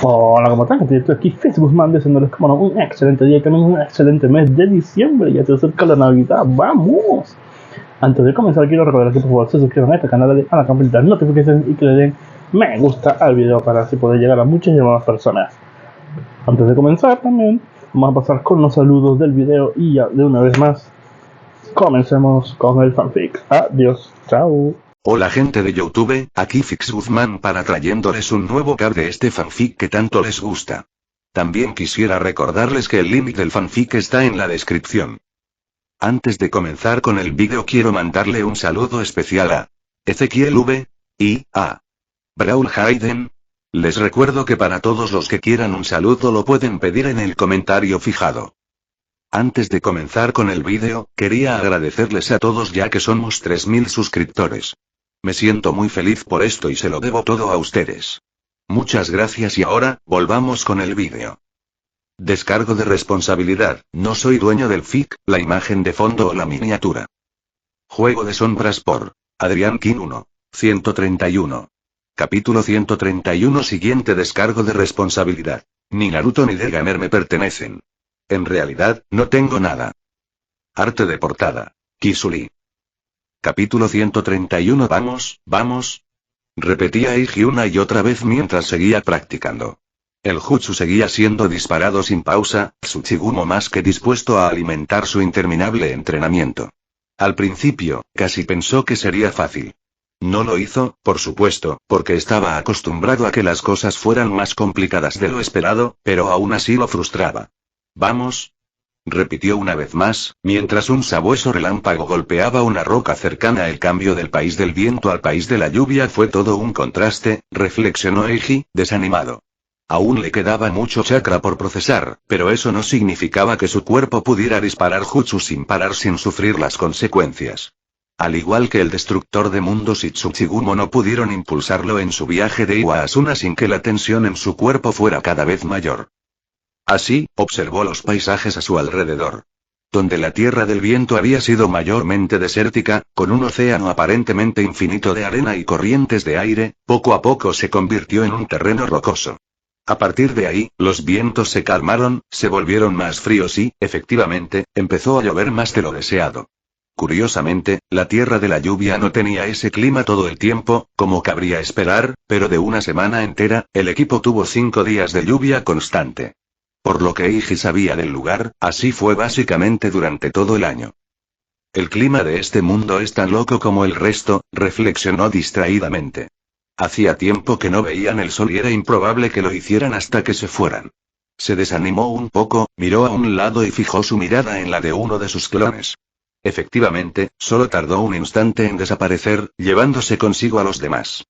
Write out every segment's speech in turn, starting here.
Hola, ¿cómo están? Estoy aquí Facebook deseándoles como no, un excelente día, tenemos un excelente mes de diciembre, ya se acerca la Navidad, ¡vamos! Antes de comenzar quiero recordar que por favor se suscriban a este canal, le den a la campanita de notificaciones y que le den me gusta al video para así poder llegar a muchas y más personas. Antes de comenzar también vamos a pasar con los saludos del video y ya de una vez más comencemos con el fanfic. Adiós, chao. Hola gente de YouTube, aquí Fix Guzmán para trayéndoles un nuevo cap de este fanfic que tanto les gusta. También quisiera recordarles que el link del fanfic está en la descripción. Antes de comenzar con el vídeo quiero mandarle un saludo especial a Ezequiel V. y a Brawl Hayden. Les recuerdo que para todos los que quieran un saludo lo pueden pedir en el comentario fijado. Antes de comenzar con el vídeo, quería agradecerles a todos ya que somos 3000 suscriptores. Me siento muy feliz por esto y se lo debo todo a ustedes. Muchas gracias y ahora, volvamos con el vídeo. Descargo de responsabilidad, no soy dueño del fic, la imagen de fondo o la miniatura. Juego de sombras por Adrián King 1. 131. Capítulo 131. Siguiente descargo de responsabilidad. Ni Naruto ni Degamer me pertenecen. En realidad, no tengo nada. Arte de portada. Kisuli. Capítulo 131. Vamos. Repetía Eiji una y otra vez mientras seguía practicando. El jutsu seguía siendo disparado sin pausa, Tsuchigumo más que dispuesto a alimentar su interminable entrenamiento. Al principio, casi pensó que sería fácil. No lo hizo, por supuesto, porque estaba acostumbrado a que las cosas fueran más complicadas de lo esperado, pero aún así lo frustraba. Vamos. Repitió una vez más, mientras un sabueso relámpago golpeaba una roca cercana. El cambio del país del viento al país de la lluvia fue todo un contraste, reflexionó Eiji, desanimado. Aún le quedaba mucho chakra por procesar, pero eso no significaba que su cuerpo pudiera disparar jutsu sin parar sin sufrir las consecuencias. Al igual que el destructor de mundos y Tsuchigumo no pudieron impulsarlo en su viaje de Iwa a Asuna sin que la tensión en su cuerpo fuera cada vez mayor. Así, observó los paisajes a su alrededor. Donde la tierra del viento había sido mayormente desértica, con un océano aparentemente infinito de arena y corrientes de aire, poco a poco se convirtió en un terreno rocoso. A partir de ahí, los vientos se calmaron, se volvieron más fríos y, efectivamente, empezó a llover más de lo deseado. Curiosamente, la tierra de la lluvia no tenía ese clima todo el tiempo, como cabría esperar, pero de una semana entera, el equipo tuvo 5 días de lluvia constante. Por lo que Eiji sabía del lugar, así fue básicamente durante todo el año. El clima de este mundo es tan loco como el resto, reflexionó distraídamente. Hacía tiempo que no veían el sol y era improbable que lo hicieran hasta que se fueran. Se desanimó un poco, miró a un lado y fijó su mirada en la de uno de sus clones. Efectivamente, solo tardó un instante en desaparecer, llevándose consigo a los demás.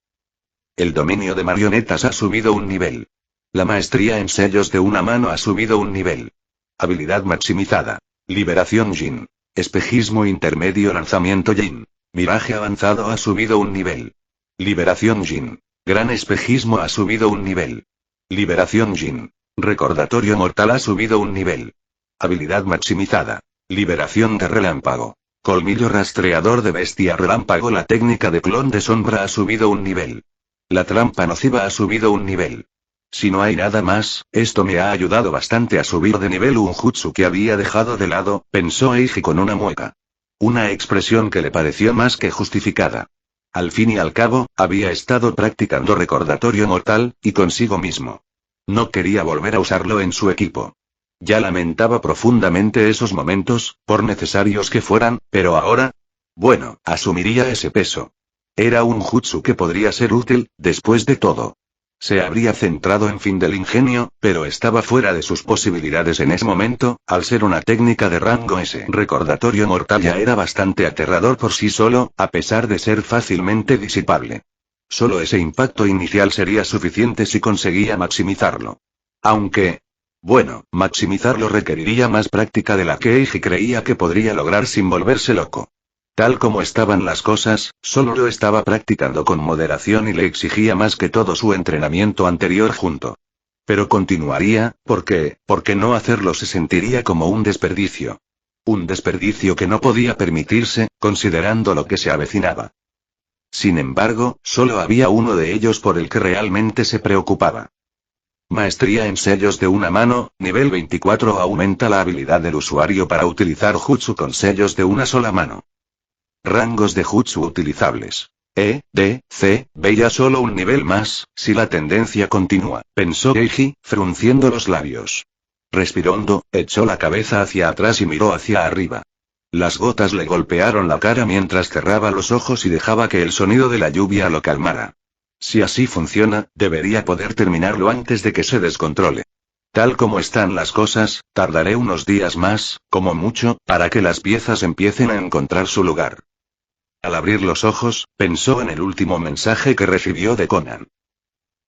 El dominio de marionetas ha subido un nivel. La maestría en sellos de una mano ha subido un nivel. Habilidad maximizada. Liberación Jin. Espejismo intermedio. Lanzamiento Jin. Miraje avanzado ha subido un nivel. Liberación Jin. Gran espejismo ha subido un nivel. Liberación Jin. Recordatorio mortal ha subido un nivel. Habilidad maximizada. Liberación de relámpago. Colmillo rastreador de bestia relámpago. La técnica de clon de sombra ha subido un nivel. La trampa nociva ha subido un nivel. Si no hay nada más, esto me ha ayudado bastante a subir de nivel un jutsu que había dejado de lado, pensó Eiji con una mueca. Una expresión que le pareció más que justificada. Al fin y al cabo, había estado practicando recordatorio mortal, y consigo mismo. No quería volver a usarlo en su equipo. Ya lamentaba profundamente esos momentos, por necesarios que fueran, pero ahora... Bueno, asumiría ese peso. Era un jutsu que podría ser útil, después de todo. Se habría centrado en fin del ingenio, pero estaba fuera de sus posibilidades en ese momento, al ser una técnica de rango S. Recordatorio mortal ya era bastante aterrador por sí solo, a pesar de ser fácilmente disipable. Solo ese impacto inicial sería suficiente si conseguía maximizarlo. Aunque... Bueno, maximizarlo requeriría más práctica de la que Eiji creía que podría lograr sin volverse loco. Tal como estaban las cosas, solo lo estaba practicando con moderación y le exigía más que todo su entrenamiento anterior junto. Pero continuaría, porque no hacerlo se sentiría como un desperdicio. Un desperdicio que no podía permitirse, considerando lo que se avecinaba. Sin embargo, solo había uno de ellos por el que realmente se preocupaba. Maestría en sellos de una mano, nivel 24 aumenta la habilidad del usuario para utilizar jutsu con sellos de una sola mano. Rangos de jutsu utilizables. E, D, C, B ya solo un nivel más, si la tendencia continúa, pensó Eiji, frunciendo los labios. Respiró hondo, echó la cabeza hacia atrás y miró hacia arriba. Las gotas le golpearon la cara mientras cerraba los ojos y dejaba que el sonido de la lluvia lo calmara. Si así funciona, debería poder terminarlo antes de que se descontrole. Tal como están las cosas, tardaré unos días más, como mucho, para que las piezas empiecen a encontrar su lugar. Al abrir los ojos, pensó en el último mensaje que recibió de Conan.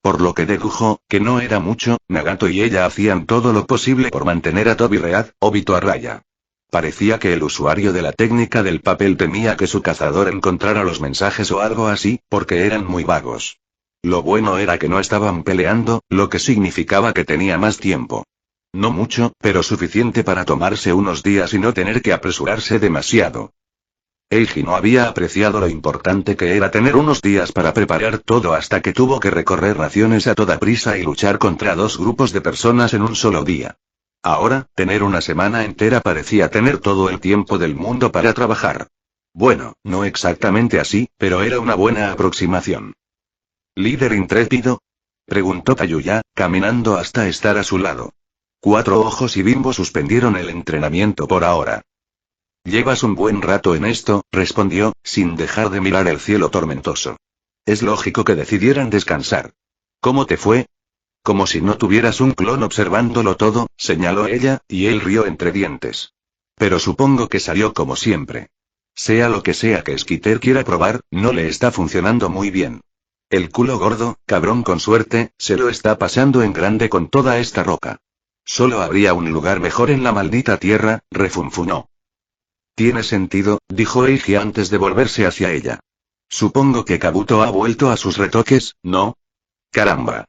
Por lo que dedujo, que no era mucho, Nagato y ella hacían todo lo posible por mantener a Tobi Read, Obito a raya. Parecía que el usuario de la técnica del papel temía que su cazador encontrara los mensajes o algo así, porque eran muy vagos. Lo bueno era que no estaban peleando, lo que significaba que tenía más tiempo. No mucho, pero suficiente para tomarse unos días y no tener que apresurarse demasiado. Eiji no había apreciado lo importante que era tener unos días para preparar todo hasta que tuvo que recorrer raciones a toda prisa y luchar contra 2 grupos de personas en un solo día. Ahora, tener una semana entera parecía tener todo el tiempo del mundo para trabajar. Bueno, no exactamente así, pero era una buena aproximación. ¿Líder intrépido?, preguntó Tayuya, caminando hasta estar a su lado. 4 ojos y Bimbo suspendieron el entrenamiento por ahora. Llevas un buen rato en esto, respondió, sin dejar de mirar el cielo tormentoso. Es lógico que decidieran descansar. ¿Cómo te fue? Como si no tuvieras un clon observándolo todo, señaló ella, y él rió entre dientes. Pero supongo que salió como siempre. Sea lo que sea que Skitter quiera probar, no le está funcionando muy bien. El culo gordo, cabrón con suerte, se lo está pasando en grande con toda esta roca. Solo habría un lugar mejor en la maldita tierra, refunfunó. Tiene sentido, dijo Eiji antes de volverse hacia ella. Supongo que Kabuto ha vuelto a sus retoques, ¿no? Caramba.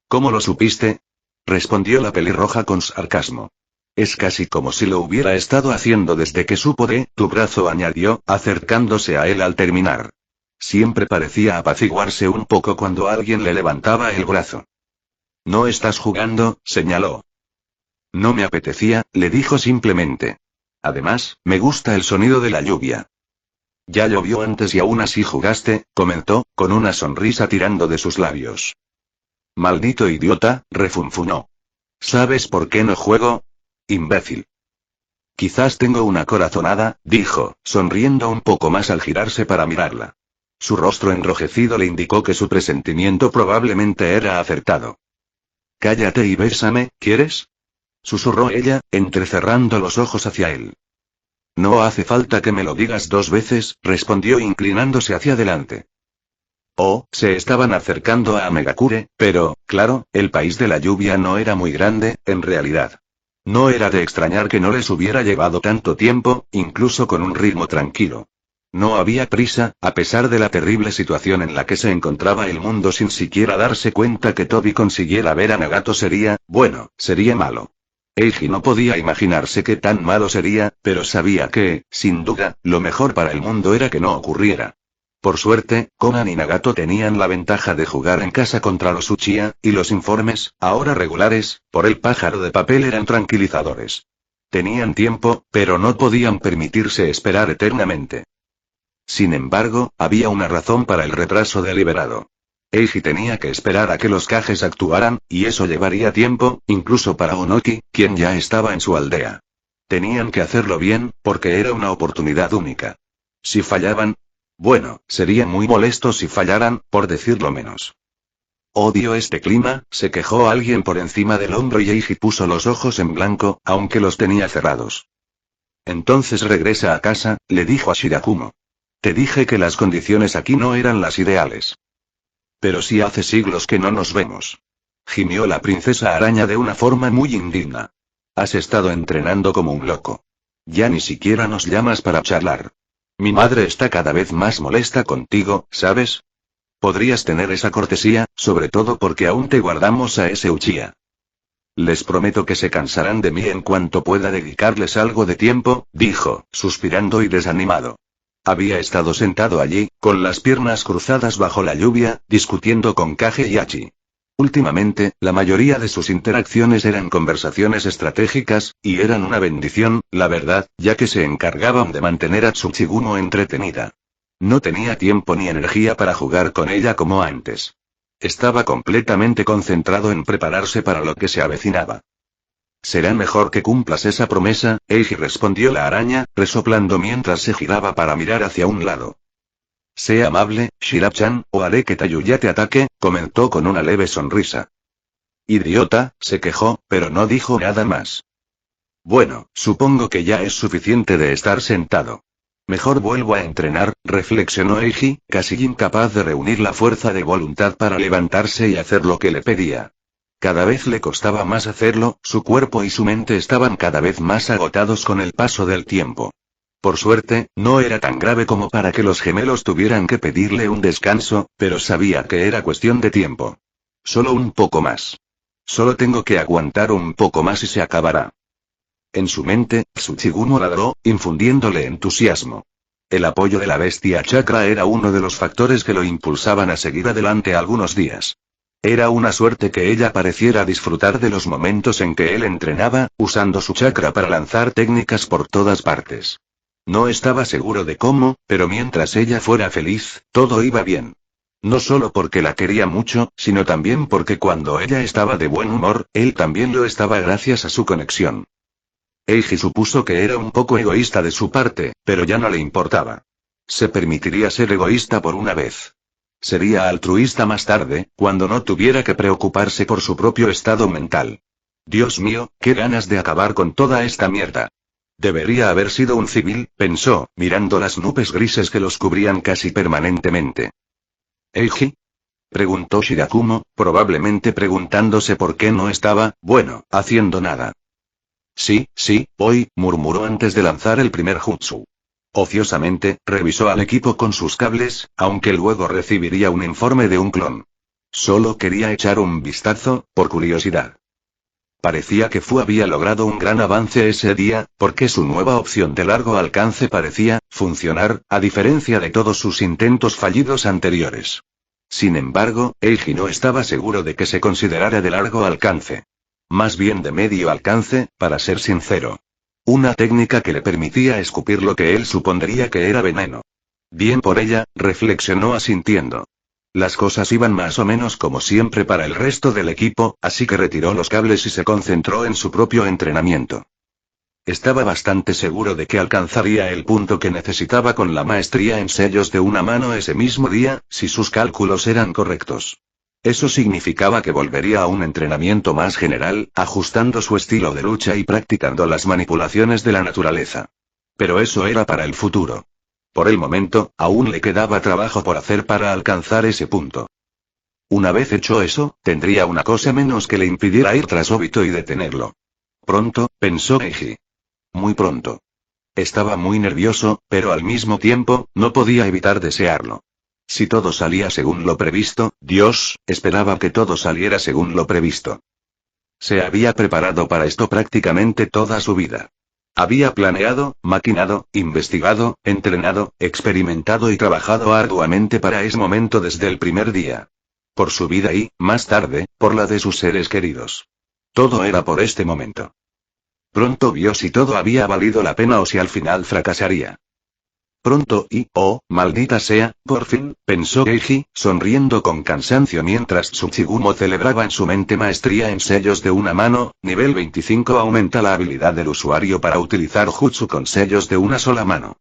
¿Cómo lo supiste?, respondió la pelirroja con sarcasmo. Es casi como si lo hubiera estado haciendo desde que supo de tu brazo, añadió, acercándose a él al terminar. Siempre parecía apaciguarse un poco cuando alguien le levantaba el brazo. No estás jugando, señaló. No me apetecía, le dijo simplemente. Además, me gusta el sonido de la lluvia. Ya llovió antes y aún así jugaste, comentó, con una sonrisa tirando de sus labios. Maldito idiota, refunfunó. ¿Sabes por qué no juego? Imbécil. Quizás tengo una corazonada, dijo, sonriendo un poco más al girarse para mirarla. Su rostro enrojecido le indicó que su presentimiento probablemente era acertado. Cállate y bésame, ¿quieres?, susurró ella, entrecerrando los ojos hacia él. No hace falta que me lo digas 2 veces, respondió inclinándose hacia adelante. Oh, se estaban acercando a Megakure, pero, claro, el país de la lluvia no era muy grande, en realidad. No era de extrañar que no les hubiera llevado tanto tiempo, incluso con un ritmo tranquilo. No había prisa, a pesar de la terrible situación en la que se encontraba el mundo sin siquiera darse cuenta que Tobi consiguiera ver a Nagato sería malo. Eiji no podía imaginarse qué tan malo sería, pero sabía que, sin duda, lo mejor para el mundo era que no ocurriera. Por suerte, Conan y Nagato tenían la ventaja de jugar en casa contra los Uchiha, y los informes, ahora regulares, por el pájaro de papel eran tranquilizadores. Tenían tiempo, pero no podían permitirse esperar eternamente. Sin embargo, había una razón para el retraso deliberado. Eiji tenía que esperar a que los Kages actuaran, y eso llevaría tiempo, incluso para Onoki, quien ya estaba en su aldea. Tenían que hacerlo bien, porque era una oportunidad única. Si fallaban, bueno, sería muy molesto si fallaran, por decirlo menos. Odio este clima, se quejó alguien por encima del hombro y Eiji puso los ojos en blanco, aunque los tenía cerrados. Entonces regresa a casa, le dijo a Shirakumo. Te dije que las condiciones aquí no eran las ideales. Pero si hace siglos que no nos vemos. Gimió la princesa araña de una forma muy indigna. Has estado entrenando como un loco. Ya ni siquiera nos llamas para charlar. Mi madre está cada vez más molesta contigo, ¿sabes? Podrías tener esa cortesía, sobre todo porque aún te guardamos a ese Uchiha. Les prometo que se cansarán de mí en cuanto pueda dedicarles algo de tiempo, dijo, suspirando y desanimado. Había estado sentado allí, con las piernas cruzadas bajo la lluvia, discutiendo con Kage y Hachi. Últimamente, la mayoría de sus interacciones eran conversaciones estratégicas, y eran una bendición, la verdad, ya que se encargaban de mantener a Tsuchigumo entretenida. No tenía tiempo ni energía para jugar con ella como antes. Estaba completamente concentrado en prepararse para lo que se avecinaba. «Será mejor que cumplas esa promesa», Eiji respondió la araña, resoplando mientras se giraba para mirar hacia un lado. «Sea amable, Shirab-chan, o haré que Tayuya te ataque», comentó con una leve sonrisa. «Idiota», se quejó, pero no dijo nada más. «Bueno, supongo que ya es suficiente de estar sentado. Mejor vuelvo a entrenar», reflexionó Eiji, casi incapaz de reunir la fuerza de voluntad para levantarse y hacer lo que le pedía. Cada vez le costaba más hacerlo, su cuerpo y su mente estaban cada vez más agotados con el paso del tiempo. Por suerte, no era tan grave como para que los gemelos tuvieran que pedirle un descanso, pero sabía que era cuestión de tiempo. Solo un poco más. Solo tengo que aguantar un poco más y se acabará. En su mente, Tsuchigumo ladró, infundiéndole entusiasmo. El apoyo de la bestia chakra era uno de los factores que lo impulsaban a seguir adelante algunos días. Era una suerte que ella pareciera disfrutar de los momentos en que él entrenaba, usando su chakra para lanzar técnicas por todas partes. No estaba seguro de cómo, pero mientras ella fuera feliz, todo iba bien. No solo porque la quería mucho, sino también porque cuando ella estaba de buen humor, él también lo estaba gracias a su conexión. Eiji supuso que era un poco egoísta de su parte, pero ya no le importaba. Se permitiría ser egoísta por una vez. Sería altruista más tarde, cuando no tuviera que preocuparse por su propio estado mental. Dios mío, qué ganas de acabar con toda esta mierda. Debería haber sido un civil, pensó, mirando las nubes grises que los cubrían casi permanentemente. ¿Eiji?, preguntó Shirakumo, probablemente preguntándose por qué no estaba, haciendo nada. Sí, voy, murmuró antes de lanzar el primer jutsu. Ociosamente, revisó al equipo con sus cables, aunque luego recibiría un informe de un clon. Solo quería echar un vistazo, por curiosidad. Parecía que Fu había logrado un gran avance ese día, porque su nueva opción de largo alcance parecía funcionar, a diferencia de todos sus intentos fallidos anteriores. Sin embargo, Eiji no estaba seguro de que se considerara de largo alcance. Más bien de medio alcance, para ser sincero. Una técnica que le permitía escupir lo que él supondría que era veneno. Bien por ella, reflexionó asintiendo. Las cosas iban más o menos como siempre para el resto del equipo, así que retiró los cables y se concentró en su propio entrenamiento. Estaba bastante seguro de que alcanzaría el punto que necesitaba con la maestría en sellos de una mano ese mismo día, si sus cálculos eran correctos. Eso significaba que volvería a un entrenamiento más general, ajustando su estilo de lucha y practicando las manipulaciones de la naturaleza. Pero eso era para el futuro. Por el momento, aún le quedaba trabajo por hacer para alcanzar ese punto. Una vez hecho eso, tendría una cosa menos que le impidiera ir tras Obito y detenerlo. Pronto, pensó Eiji. Muy pronto. Estaba muy nervioso, pero al mismo tiempo, no podía evitar desearlo. Si todo salía según lo previsto, Dios, esperaba que todo saliera según lo previsto. Se había preparado para esto prácticamente toda su vida. Había planeado, maquinado, investigado, entrenado, experimentado y trabajado arduamente para ese momento desde el primer día. Por su vida y, más tarde, por la de sus seres queridos. Todo era por este momento. Pronto vio si todo había valido la pena o si al final fracasaría. Pronto y, oh, maldita sea, por fin, pensó Eiji, sonriendo con cansancio mientras Tsuchigumo celebraba en su mente maestría en sellos de una mano, nivel 25 aumenta la habilidad del usuario para utilizar jutsu con sellos de una sola mano.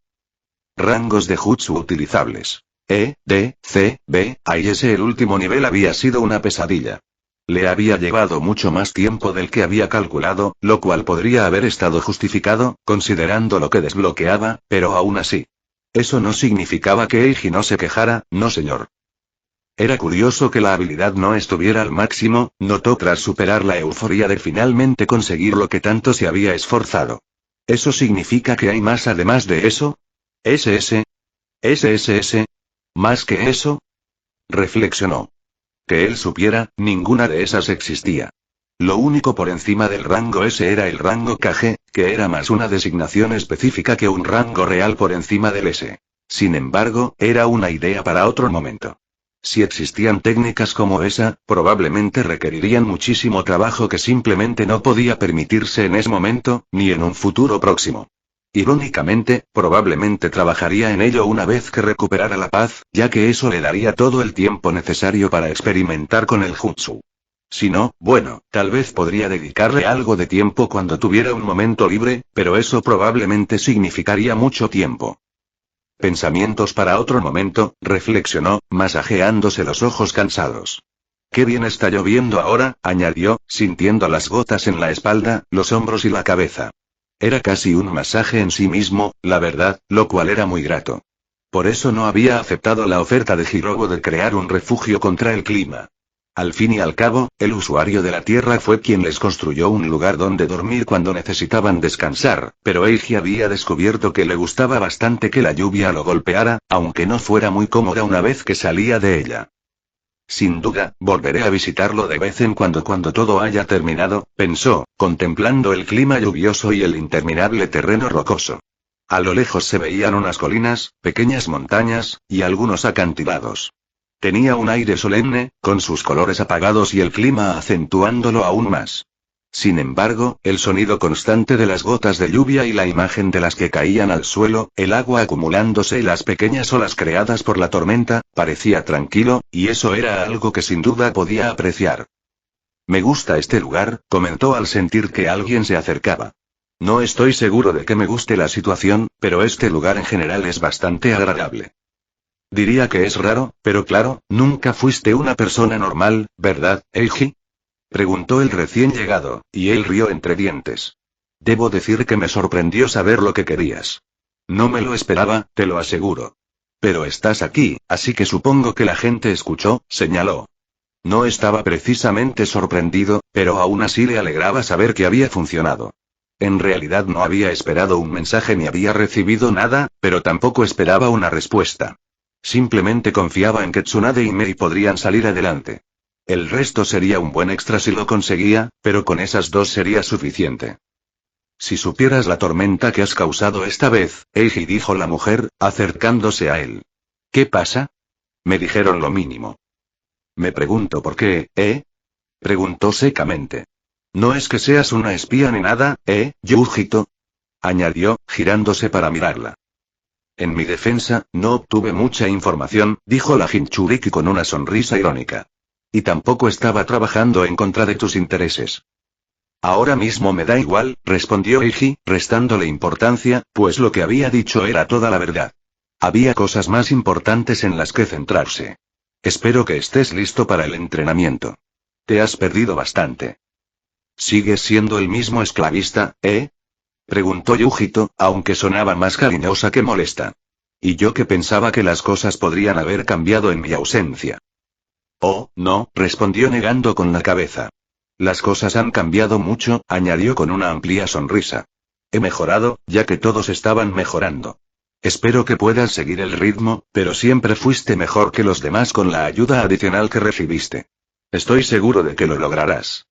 Rangos de jutsu utilizables. E, D, C, B, A y S. El último nivel había sido una pesadilla. Le había llevado mucho más tiempo del que había calculado, lo cual podría haber estado justificado, considerando lo que desbloqueaba, pero aún así. Eso no significaba que Eiji no se quejara, no señor. Era curioso que la habilidad no estuviera al máximo, notó tras superar la euforia de finalmente conseguir lo que tanto se había esforzado. ¿Eso significa que hay más además de eso? ¿SS? ¿SSS? ¿Más que eso? Reflexionó. Que él supiera, ninguna de esas existía. Lo único por encima del rango S era el rango Kage, que era más una designación específica que un rango real por encima del S. Sin embargo, era una idea para otro momento. Si existían técnicas como esa, probablemente requerirían muchísimo trabajo que simplemente no podía permitirse en ese momento, ni en un futuro próximo. Irónicamente, probablemente trabajaría en ello una vez que recuperara la paz, ya que eso le daría todo el tiempo necesario para experimentar con el jutsu. Si no, bueno, tal vez podría dedicarle algo de tiempo cuando tuviera un momento libre, pero eso probablemente significaría mucho tiempo. Pensamientos para otro momento, reflexionó, masajeándose los ojos cansados. Qué bien está lloviendo ahora, añadió, sintiendo las gotas en la espalda, los hombros y la cabeza. Era casi un masaje en sí mismo, la verdad, lo cual era muy grato. Por eso no había aceptado la oferta de Hirogo de crear un refugio contra el clima. Al fin y al cabo, el usuario de la tierra fue quien les construyó un lugar donde dormir cuando necesitaban descansar, pero Eiji había descubierto que le gustaba bastante que la lluvia lo golpeara, aunque no fuera muy cómoda una vez que salía de ella. Sin duda, volveré a visitarlo de vez en cuando todo haya terminado, pensó, contemplando el clima lluvioso y el interminable terreno rocoso. A lo lejos se veían unas colinas, pequeñas montañas, y algunos acantilados. Tenía un aire solemne, con sus colores apagados y el clima acentuándolo aún más. Sin embargo, el sonido constante de las gotas de lluvia y la imagen de las que caían al suelo, el agua acumulándose y las pequeñas olas creadas por la tormenta, parecía tranquilo, y eso era algo que sin duda podía apreciar. Me gusta este lugar, comentó al sentir que alguien se acercaba. No estoy seguro de que me guste la situación, pero este lugar en general es bastante agradable. Diría que es raro, pero claro, nunca fuiste una persona normal, ¿verdad, Eiji? Preguntó el recién llegado, y él rió entre dientes. Debo decir que me sorprendió saber lo que querías. No me lo esperaba, te lo aseguro. Pero estás aquí, así que supongo que la gente escuchó, señaló. No estaba precisamente sorprendido, pero aún así le alegraba saber que había funcionado. En realidad no había esperado un mensaje ni había recibido nada, pero tampoco esperaba una respuesta. Simplemente confiaba en que Tsunade y Mei podrían salir adelante. El resto sería un buen extra si lo conseguía, pero con esas dos sería suficiente. Si supieras la tormenta que has causado esta vez, Eiji, dijo la mujer, acercándose a él. ¿Qué pasa? Me dijeron lo mínimo. Me pregunto por qué, ¿eh? Preguntó secamente. No es que seas una espía ni nada, Yujito? Añadió, girándose para mirarla. En mi defensa, no obtuve mucha información, dijo la Jinchuriki con una sonrisa irónica. Y tampoco estaba trabajando en contra de tus intereses. Ahora mismo me da igual, respondió Eiji, restándole importancia, pues lo que había dicho era toda la verdad. Había cosas más importantes en las que centrarse. Espero que estés listo para el entrenamiento. Te has perdido bastante. ¿Sigues siendo el mismo esclavista, preguntó Yujito, aunque sonaba más cariñosa que molesta. Y yo que pensaba que las cosas podrían haber cambiado en mi ausencia. Oh, no, respondió negando con la cabeza. Las cosas han cambiado mucho, añadió con una amplia sonrisa. He mejorado, ya que todos estaban mejorando. Espero que puedas seguir el ritmo, pero siempre fuiste mejor que los demás con la ayuda adicional que recibiste. Estoy seguro de que lo lograrás.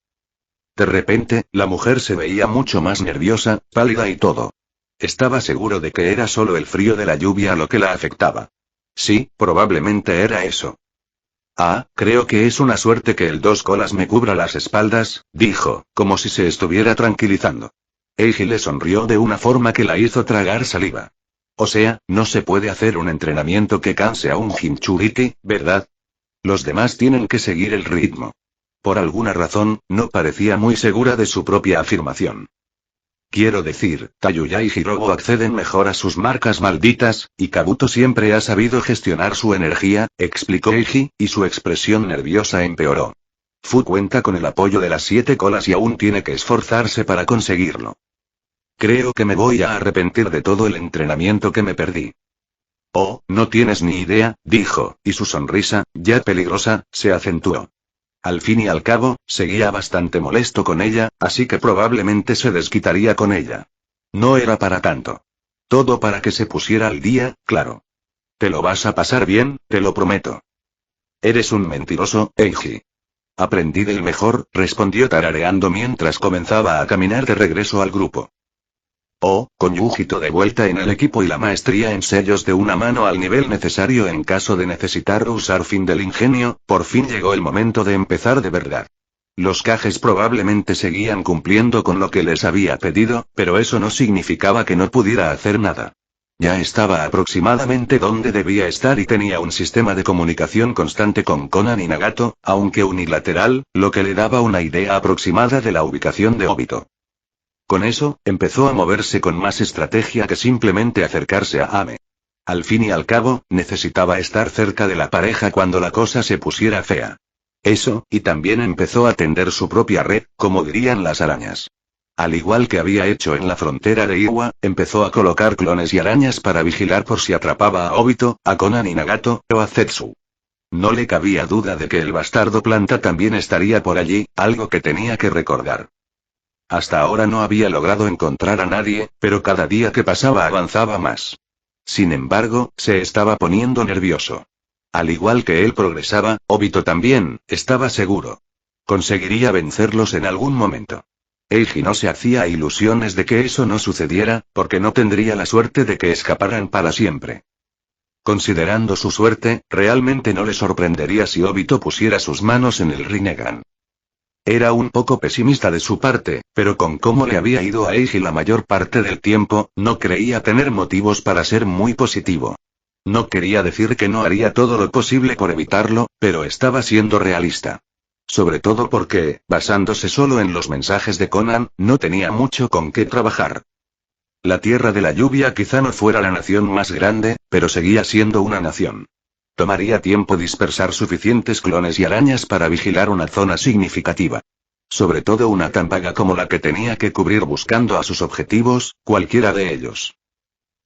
De repente, la mujer se veía mucho más nerviosa, pálida y todo. Estaba seguro de que era solo el frío de la lluvia lo que la afectaba. Sí, probablemente era eso. Ah, creo que es una suerte que el dos colas me cubra las espaldas, dijo, como si se estuviera tranquilizando. Eiji le sonrió de una forma que la hizo tragar saliva. O sea, no se puede hacer un entrenamiento que canse a un Jinchuriki, ¿verdad? Los demás tienen que seguir el ritmo. Por alguna razón, no parecía muy segura de su propia afirmación. Quiero decir, Tayuya y Hirogo acceden mejor a sus marcas malditas, y Kabuto siempre ha sabido gestionar su energía, explicó Eiji, y su expresión nerviosa empeoró. Fu cuenta con el apoyo de las 7 colas y aún tiene que esforzarse para conseguirlo. Creo que me voy a arrepentir de todo el entrenamiento que me perdí. Oh, no tienes ni idea, dijo, y su sonrisa, ya peligrosa, se acentuó. Al fin y al cabo, seguía bastante molesto con ella, así que probablemente se desquitaría con ella. No era para tanto. Todo para que se pusiera al día, claro. Te lo vas a pasar bien, te lo prometo. Eres un mentiroso, Eiji. Aprendí del mejor, respondió tarareando mientras comenzaba a caminar de regreso al grupo. Con Yujito de vuelta en el equipo y la maestría en sellos de una mano al nivel necesario en caso de necesitar usar fin del ingenio, por fin llegó el momento de empezar de verdad. Los Cajes probablemente seguían cumpliendo con lo que les había pedido, pero eso no significaba que no pudiera hacer nada. Ya estaba aproximadamente donde debía estar y tenía un sistema de comunicación constante con Conan y Nagato, aunque unilateral, lo que le daba una idea aproximada de la ubicación de Obito. Con eso, empezó a moverse con más estrategia que simplemente acercarse a Ame. Al fin y al cabo, necesitaba estar cerca de la pareja cuando la cosa se pusiera fea. Eso, y también empezó a tender su propia red, como dirían las arañas. Al igual que había hecho en la frontera de Iwa, empezó a colocar clones y arañas para vigilar por si atrapaba a Obito, a Conan y Nagato, o a Zetsu. No le cabía duda de que el bastardo planta también estaría por allí, algo que tenía que recordar. Hasta ahora no había logrado encontrar a nadie, pero cada día que pasaba avanzaba más. Sin embargo, se estaba poniendo nervioso. Al igual que él progresaba, Obito también, estaba seguro. Conseguiría vencerlos en algún momento. Eiji no se hacía ilusiones de que eso no sucediera, porque no tendría la suerte de que escaparan para siempre. Considerando su suerte, realmente no le sorprendería si Obito pusiera sus manos en el Rinnegan. Era un poco pesimista de su parte, pero con cómo le había ido a Eiji la mayor parte del tiempo, no creía tener motivos para ser muy positivo. No quería decir que no haría todo lo posible por evitarlo, pero estaba siendo realista. Sobre todo porque, basándose solo en los mensajes de Conan, no tenía mucho con qué trabajar. La Tierra de la Lluvia quizá no fuera la nación más grande, pero seguía siendo una nación. Tomaría tiempo dispersar suficientes clones y arañas para vigilar una zona significativa. Sobre todo una tan vaga como la que tenía que cubrir buscando a sus objetivos, cualquiera de ellos.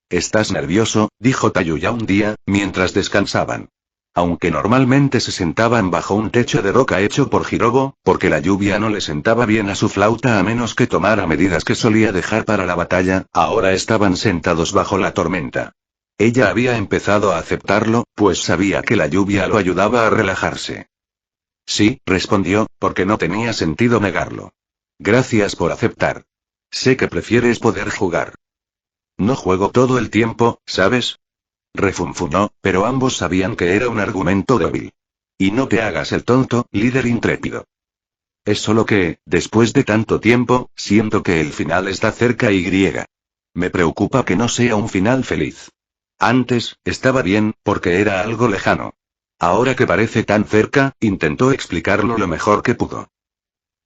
«¿Estás nervioso?», dijo Tayuya un día, mientras descansaban. Aunque normalmente se sentaban bajo un techo de roca hecho por Hirobo, porque la lluvia no le sentaba bien a su flauta a menos que tomara medidas que solía dejar para la batalla, ahora estaban sentados bajo la tormenta. Ella había empezado a aceptarlo, pues sabía que la lluvia lo ayudaba a relajarse. Sí, respondió, porque no tenía sentido negarlo. Gracias por aceptar. Sé que prefieres poder jugar. No juego todo el tiempo, ¿sabes? Refunfuñó, pero ambos sabían que era un argumento débil. Y no te hagas el tonto, líder intrépido. Es solo que, después de tanto tiempo, siento que el final está cerca y griega. Me preocupa que no sea un final feliz. Antes, estaba bien, porque era algo lejano. Ahora que parece tan cerca, intentó explicarlo lo mejor que pudo.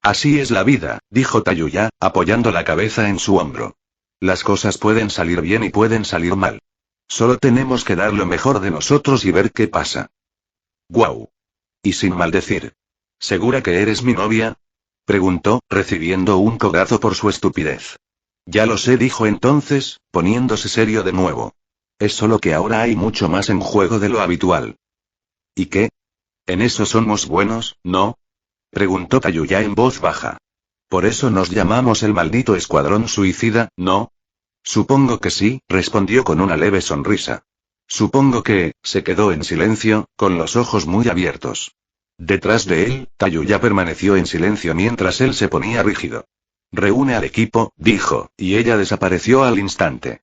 Así es la vida, dijo Tayuya, apoyando la cabeza en su hombro. Las cosas pueden salir bien y pueden salir mal. Solo tenemos que dar lo mejor de nosotros y ver qué pasa. Guau. Y sin maldecir. ¿Segura que eres mi novia?, preguntó, recibiendo un codazo por su estupidez. Ya lo sé, dijo entonces, poniéndose serio de nuevo. Es solo que ahora hay mucho más en juego de lo habitual. ¿Y qué? ¿En eso somos buenos, no?, preguntó Tayuya en voz baja. Por eso nos llamamos el maldito escuadrón suicida, ¿no? Supongo que sí, respondió con una leve sonrisa. Supongo que, se quedó en silencio, con los ojos muy abiertos. Detrás de él, Tayuya permaneció en silencio mientras él se ponía rígido. Reúne al equipo, dijo, y ella desapareció al instante.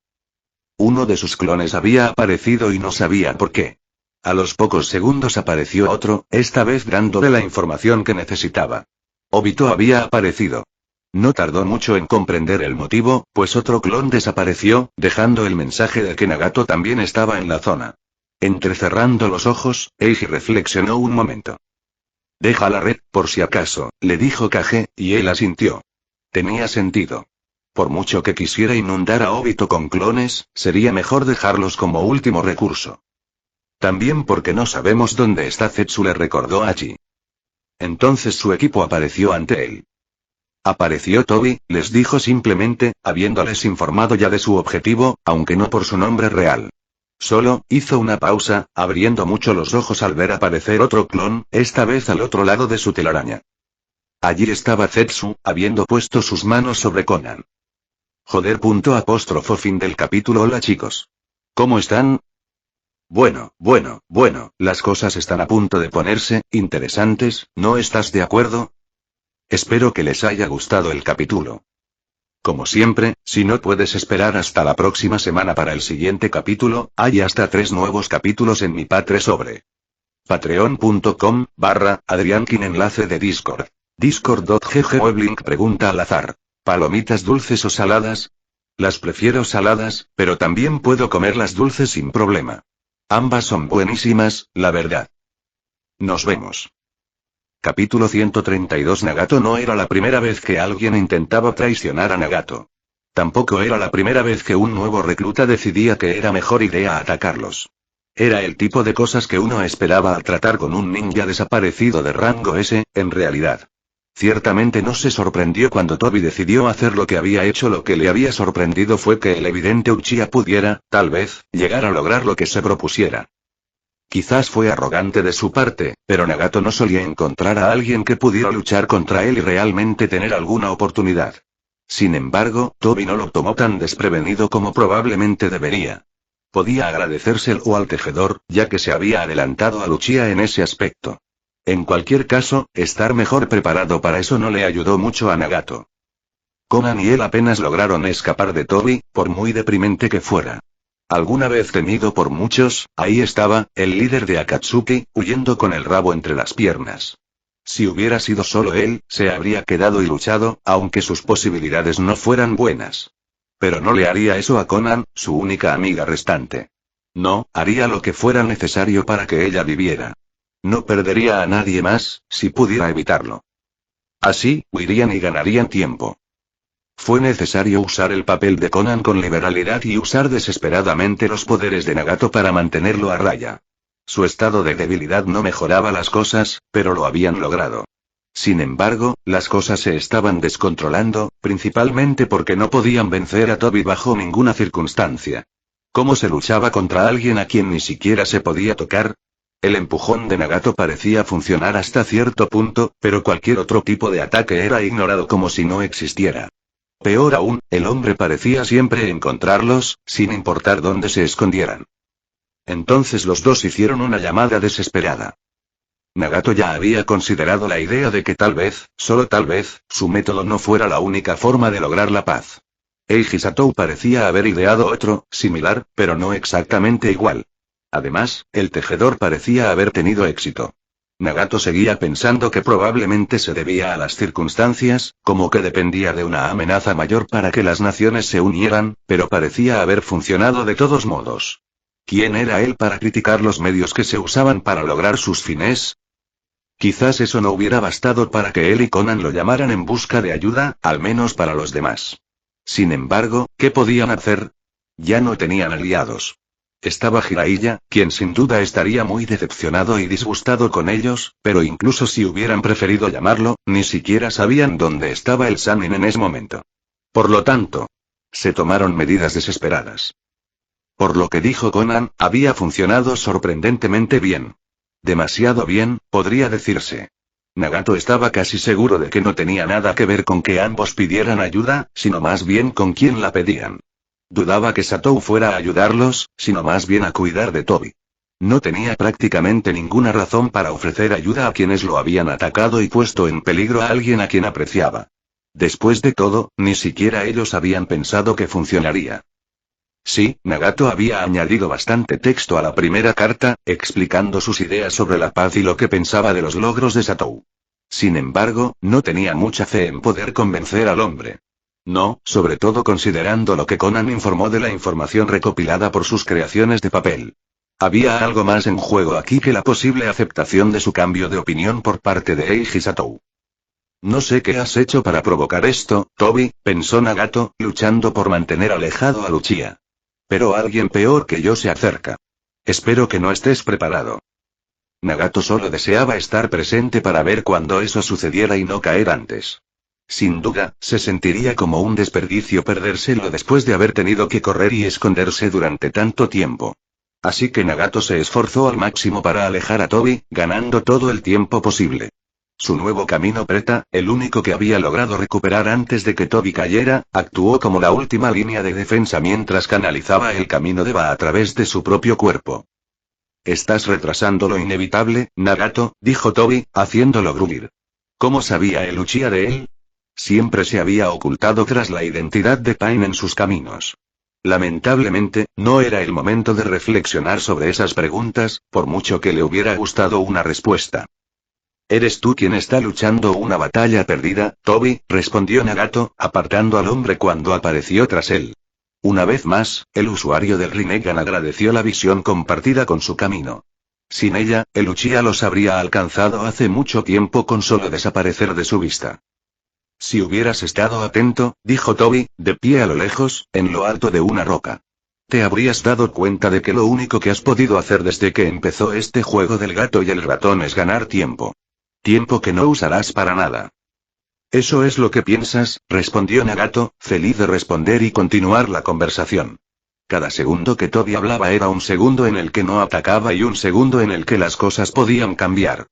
Uno de sus clones había aparecido y no sabía por qué. A los pocos segundos apareció otro, esta vez dándole la información que necesitaba. Obito había aparecido. No tardó mucho en comprender el motivo, pues otro clon desapareció, dejando el mensaje de que Nagato también estaba en la zona. Entrecerrando los ojos, Eiji reflexionó un momento. Deja la red, por si acaso, le dijo Kage, y él asintió. Tenía sentido. Por mucho que quisiera inundar a Obito con clones, sería mejor dejarlos como último recurso. También porque no sabemos dónde está Zetsu, le recordó Hachi. Entonces su equipo apareció ante él. Apareció Tobi, les dijo simplemente, habiéndoles informado ya de su objetivo, aunque no por su nombre real. Solo, hizo una pausa, abriendo mucho los ojos al ver aparecer otro clon, esta vez al otro lado de su telaraña. Allí estaba Zetsu, habiendo puesto sus manos sobre Conan. Joder. Fin del capítulo. Hola chicos. ¿Cómo están? Bueno, las cosas están a punto de ponerse interesantes, ¿no estás de acuerdo? Espero que les haya gustado el capítulo. Como siempre, si no puedes esperar hasta la próxima semana para el siguiente capítulo, hay hasta 3 nuevos capítulos en mi Patre sobre patreon.com/Adriankin enlace de Discord. Discord.gg Weblink pregunta al azar. ¿Palomitas dulces o saladas? Las prefiero saladas, pero también puedo comerlas dulces sin problema. Ambas son buenísimas, la verdad. Nos vemos. Capítulo 132 Nagato no era la primera vez que alguien intentaba traicionar a Nagato. Tampoco era la primera vez que un nuevo recluta decidía que era mejor idea atacarlos. Era el tipo de cosas que uno esperaba al tratar con un ninja desaparecido de rango S, en realidad. Ciertamente no se sorprendió cuando Tobi decidió hacer lo que había hecho. Lo que le había sorprendido fue que el evidente Uchiha pudiera, tal vez, llegar a lograr lo que se propusiera. Quizás fue arrogante de su parte, pero Nagato no solía encontrar a alguien que pudiera luchar contra él y realmente tener alguna oportunidad. Sin embargo, Tobi no lo tomó tan desprevenido como probablemente debería. Podía agradecérselo al tejedor, ya que se había adelantado a Uchiha en ese aspecto. En cualquier caso, estar mejor preparado para eso no le ayudó mucho a Nagato. Konan y él apenas lograron escapar de Tobi, por muy deprimente que fuera. Alguna vez temido por muchos, ahí estaba, el líder de Akatsuki, huyendo con el rabo entre las piernas. Si hubiera sido solo él, se habría quedado y luchado, aunque sus posibilidades no fueran buenas. Pero no le haría eso a Konan, su única amiga restante. No, haría lo que fuera necesario para que ella viviera. No perdería a nadie más, si pudiera evitarlo. Así, huirían y ganarían tiempo. Fue necesario usar el papel de Konan con liberalidad y usar desesperadamente los poderes de Nagato para mantenerlo a raya. Su estado de debilidad no mejoraba las cosas, pero lo habían logrado. Sin embargo, las cosas se estaban descontrolando, principalmente porque no podían vencer a Tobi bajo ninguna circunstancia. ¿Cómo se luchaba contra alguien a quien ni siquiera se podía tocar? El empujón de Nagato parecía funcionar hasta cierto punto, pero cualquier otro tipo de ataque era ignorado como si no existiera. Peor aún, el hombre parecía siempre encontrarlos, sin importar dónde se escondieran. Entonces los dos hicieron una llamada desesperada. Nagato ya había considerado la idea de que tal vez, solo tal vez, su método no fuera la única forma de lograr la paz. Eiji Satou parecía haber ideado otro, similar, pero no exactamente igual. Además, el tejedor parecía haber tenido éxito. Nagato seguía pensando que probablemente se debía a las circunstancias, como que dependía de una amenaza mayor para que las naciones se unieran, pero parecía haber funcionado de todos modos. ¿Quién era él para criticar los medios que se usaban para lograr sus fines? Quizás eso no hubiera bastado para que él y Konan lo llamaran en busca de ayuda, al menos para los demás. Sin embargo, ¿qué podían hacer? Ya no tenían aliados. Estaba Jiraiya, quien sin duda estaría muy decepcionado y disgustado con ellos, pero incluso si hubieran preferido llamarlo, ni siquiera sabían dónde estaba el Sannin en ese momento. Por lo tanto, se tomaron medidas desesperadas. Por lo que dijo Konan, había funcionado sorprendentemente bien. Demasiado bien, podría decirse. Nagato estaba casi seguro de que no tenía nada que ver con que ambos pidieran ayuda, sino más bien con quién la pedían. Dudaba que Satou fuera a ayudarlos, sino más bien a cuidar de Tobi. No tenía prácticamente ninguna razón para ofrecer ayuda a quienes lo habían atacado y puesto en peligro a alguien a quien apreciaba. Después de todo, ni siquiera ellos habían pensado que funcionaría. Sí, Nagato había añadido bastante texto a la primera carta, explicando sus ideas sobre la paz y lo que pensaba de los logros de Satou. Sin embargo, no tenía mucha fe en poder convencer al hombre. No, sobre todo considerando lo que Konan informó de la información recopilada por sus creaciones de papel. Había algo más en juego aquí que la posible aceptación de su cambio de opinión por parte de Eiji Satou. No sé qué has hecho para provocar esto, Tobi, pensó Nagato, luchando por mantener alejado a Uchiha. Pero alguien peor que yo se acerca. Espero que no estés preparado. Nagato solo deseaba estar presente para ver cuando eso sucediera y no caer antes. Sin duda, se sentiría como un desperdicio perdérselo después de haber tenido que correr y esconderse durante tanto tiempo. Así que Nagato se esforzó al máximo para alejar a Tobi, ganando todo el tiempo posible. Su nuevo camino preta, el único que había logrado recuperar antes de que Tobi cayera, actuó como la última línea de defensa mientras canalizaba el camino de Ba a través de su propio cuerpo. Estás retrasando lo inevitable, Nagato, dijo Tobi, haciéndolo gruñir. ¿Cómo sabía el Uchiha de él? Siempre se había ocultado tras la identidad de Pain en sus caminos. Lamentablemente, no era el momento de reflexionar sobre esas preguntas, por mucho que le hubiera gustado una respuesta. «¿Eres tú quien está luchando una batalla perdida, Toby?», respondió Nagato, apartando al hombre cuando apareció tras él. Una vez más, el usuario del Rinnegan agradeció la visión compartida con su camino. Sin ella, el Uchiha los habría alcanzado hace mucho tiempo con solo desaparecer de su vista. «Si hubieras estado atento», dijo Toby, de pie a lo lejos, en lo alto de una roca. «Te habrías dado cuenta de que lo único que has podido hacer desde que empezó este juego del gato y el ratón es ganar tiempo. Tiempo que no usarás para nada». «¿Eso es lo que piensas?», respondió Nagato, feliz de responder y continuar la conversación. Cada segundo que Toby hablaba era un segundo en el que no atacaba y un segundo en el que las cosas podían cambiar.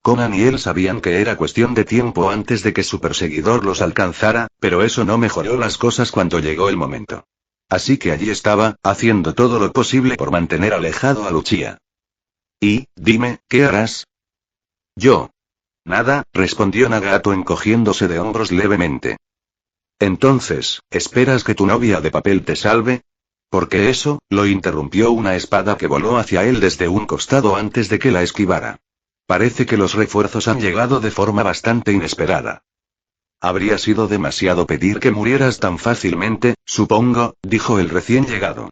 Conan y él sabían que era cuestión de tiempo antes de que su perseguidor los alcanzara, pero eso no mejoró las cosas cuando llegó el momento. Así que allí estaba, haciendo todo lo posible por mantener alejado a Uchiha. «Y, dime, ¿qué harás?» «Yo. Nada», respondió Nagato encogiéndose de hombros levemente. «Entonces, ¿esperas que tu novia de papel te salve?» «Porque eso», lo interrumpió una espada que voló hacia él desde un costado antes de que la esquivara. «Parece que los refuerzos han llegado de forma bastante inesperada». «Habría sido demasiado pedir que murieras tan fácilmente, supongo», dijo el recién llegado.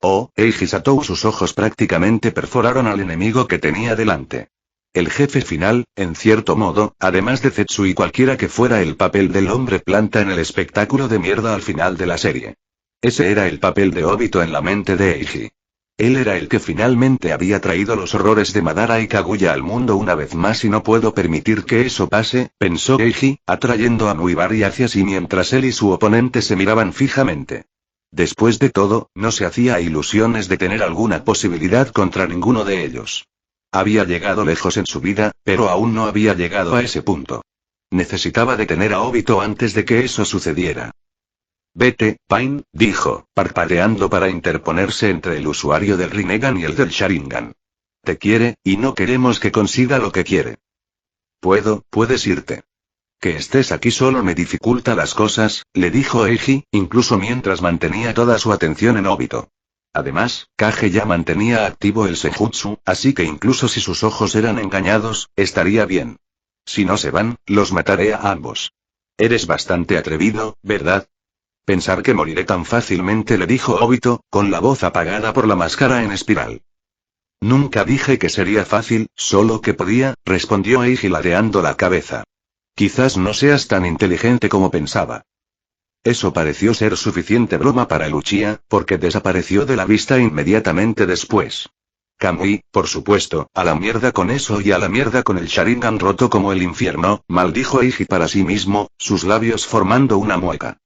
Oh, Eiji Satou, sus ojos prácticamente perforaron al enemigo que tenía delante. El jefe final, en cierto modo, además de Zetsu y cualquiera que fuera el papel del hombre planta en el espectáculo de mierda al final de la serie. Ese era el papel de Obito en la mente de Eiji. Él era el que finalmente había traído los horrores de Madara y Kaguya al mundo una vez más y no puedo permitir que eso pase, pensó Eiji, atrayendo a Muibari hacia sí mientras él y su oponente se miraban fijamente. Después de todo, no se hacía ilusiones de tener alguna posibilidad contra ninguno de ellos. Había llegado lejos en su vida, pero aún no había llegado a ese punto. Necesitaba detener a Obito antes de que eso sucediera. «Vete, Pain», dijo, parpadeando para interponerse entre el usuario del Rinnegan y el del Sharingan. «Te quiere, y no queremos que consiga lo que quiere». «Puedes irte». «Que estés aquí solo me dificulta las cosas», le dijo Eiji, incluso mientras mantenía toda su atención en Obito. Además, Kage ya mantenía activo el Senjutsu, así que incluso si sus ojos eran engañados, estaría bien. «Si no se van, los mataré a ambos». «Eres bastante atrevido, ¿verdad?» «Pensar que moriré tan fácilmente», le dijo Obito, con la voz apagada por la máscara en espiral. «Nunca dije que sería fácil, solo que podía», respondió Eiji ladeando la cabeza. «Quizás no seas tan inteligente como pensaba». Eso pareció ser suficiente broma para el Uchiha, porque desapareció de la vista inmediatamente después. «Kamui, por supuesto, a la mierda con eso y a la mierda con el Sharingan roto como el infierno», maldijo Eiji para sí mismo, sus labios formando una mueca.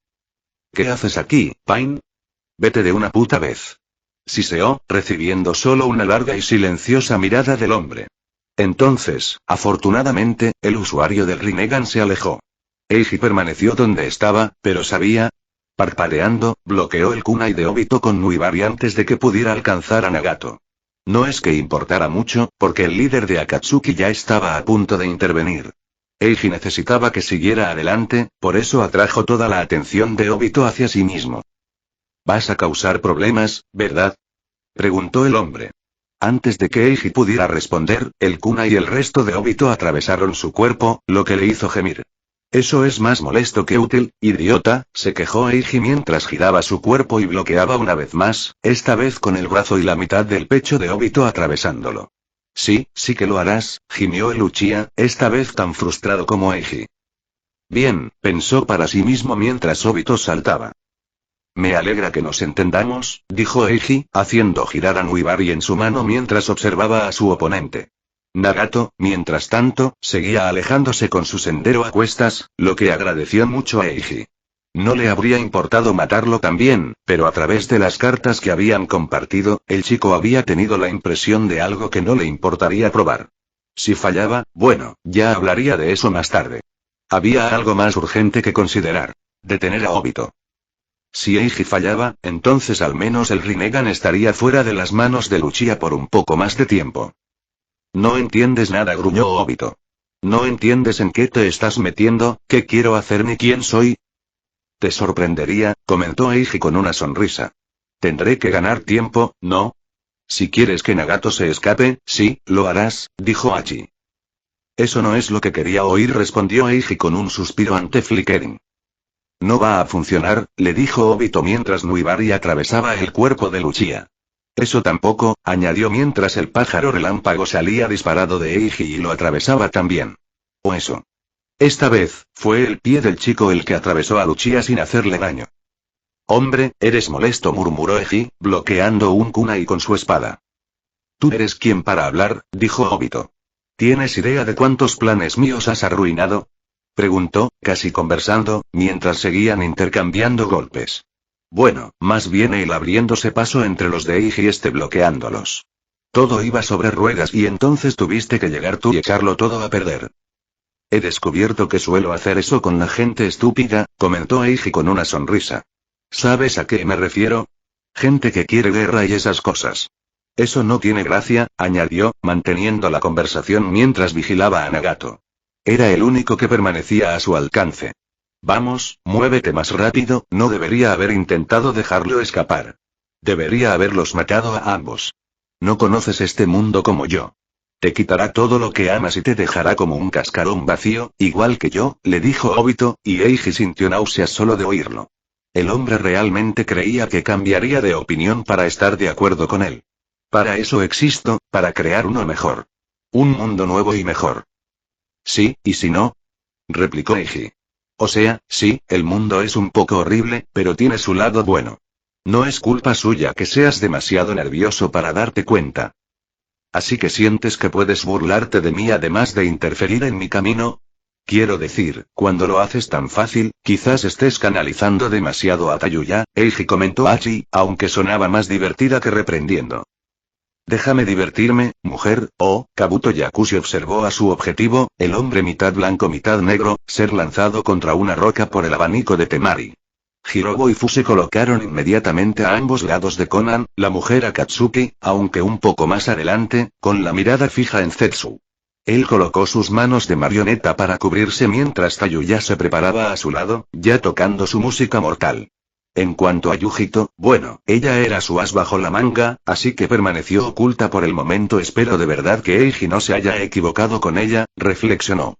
«¿Qué haces aquí, Pain? Vete de una puta vez». Siseó, recibiendo solo una larga y silenciosa mirada del hombre. Entonces, afortunadamente, el usuario del Rinnegan se alejó. Eiji permaneció donde estaba, pero sabía. Parpadeando, bloqueó el kunai de Obito con Muibari antes de que pudiera alcanzar a Nagato. No es que importara mucho, porque el líder de Akatsuki ya estaba a punto de intervenir. Eiji necesitaba que siguiera adelante, por eso atrajo toda la atención de Obito hacia sí mismo. «Vas a causar problemas, ¿verdad?», preguntó el hombre. Antes de que Eiji pudiera responder, el kunai y el resto de Obito atravesaron su cuerpo, lo que le hizo gemir. «Eso es más molesto que útil, idiota», se quejó Eiji mientras giraba su cuerpo y bloqueaba una vez más, esta vez con el brazo y la mitad del pecho de Obito atravesándolo. «Sí que lo harás», gimió el Uchiha, esta vez tan frustrado como Eiji. «Bien», pensó para sí mismo mientras Obito saltaba. «Me alegra que nos entendamos», dijo Eiji, haciendo girar a Muibari en su mano mientras observaba a su oponente. Nagato, mientras tanto, seguía alejándose con su sendero a cuestas, lo que agradeció mucho a Eiji. No le habría importado matarlo también, pero a través de las cartas que habían compartido, el chico había tenido la impresión de algo que no le importaría probar. Si fallaba, bueno, ya hablaría de eso más tarde. Había algo más urgente que considerar: detener a Obito. Si Eiji fallaba, entonces al menos el Rinnegan estaría fuera de las manos del Uchiha por un poco más de tiempo. «No entiendes nada», gruñó Obito. ¿No entiendes en qué te estás metiendo, qué quiero hacer ni quién soy? Te sorprendería, comentó Eiji con una sonrisa. Tendré que ganar tiempo, ¿no? Si quieres que Nagato se escape, sí, lo harás, dijo Hachi. Eso no es lo que quería oír, respondió Eiji con un suspiro ante Flickering. No va a funcionar, le dijo Obito mientras Nuibari atravesaba el cuerpo de Luchia. Eso tampoco, añadió mientras el pájaro relámpago salía disparado de Eiji y lo atravesaba también. O eso. Esta vez, fue el pie del chico el que atravesó a Luchia sin hacerle daño. Hombre, eres molesto, murmuró Eiji, bloqueando un kunai con su espada. Tú eres quien para hablar, dijo Obito. ¿Tienes idea de cuántos planes míos has arruinado? Preguntó, casi conversando, mientras seguían intercambiando golpes. Bueno, más bien él abriéndose paso entre los de Eiji y bloqueándolos. Todo iba sobre ruedas y entonces tuviste que llegar tú y echarlo todo a perder. He descubierto que suelo hacer eso con la gente estúpida, comentó Eiji con una sonrisa. ¿Sabes a qué me refiero? Gente que quiere guerra y esas cosas. Eso no tiene gracia, añadió, manteniendo la conversación mientras vigilaba a Nagato. Era el único que permanecía a su alcance. Vamos, muévete más rápido, no debería haber intentado dejarlo escapar. Debería haberlos matado a ambos. No conoces este mundo como yo. Te quitará todo lo que amas y te dejará como un cascarón vacío, igual que yo, le dijo Obito, y Eiji sintió náuseas solo de oírlo. El hombre realmente creía que cambiaría de opinión para estar de acuerdo con él. Para eso existo, para crear uno mejor. Un mundo nuevo y mejor. Sí, ¿y si no? Replicó Eiji. O sea, sí, el mundo es un poco horrible, pero tiene su lado bueno. No es culpa suya que seas demasiado nervioso para darte cuenta. ¿Así que sientes que puedes burlarte de mí además de interferir en mi camino? Quiero decir, cuando lo haces tan fácil, quizás estés canalizando demasiado a Tayuya, Eiji comentó Hachi, aunque sonaba más divertida que reprendiendo. Déjame divertirme, mujer, Kabuto Yakushi observó a su objetivo, el hombre mitad blanco mitad negro, ser lanzado contra una roca por el abanico de Temari. Hirobo y Fu se colocaron inmediatamente a ambos lados de Conan, la mujer Akatsuki, aunque un poco más adelante, con la mirada fija en Zetsu. Él colocó sus manos de marioneta para cubrirse mientras Tayuya se preparaba a su lado, ya tocando su música mortal. En cuanto a Yujito, bueno, ella era su as bajo la manga, así que permaneció oculta por el momento. Espero de verdad que Eiji no se haya equivocado con ella, reflexionó.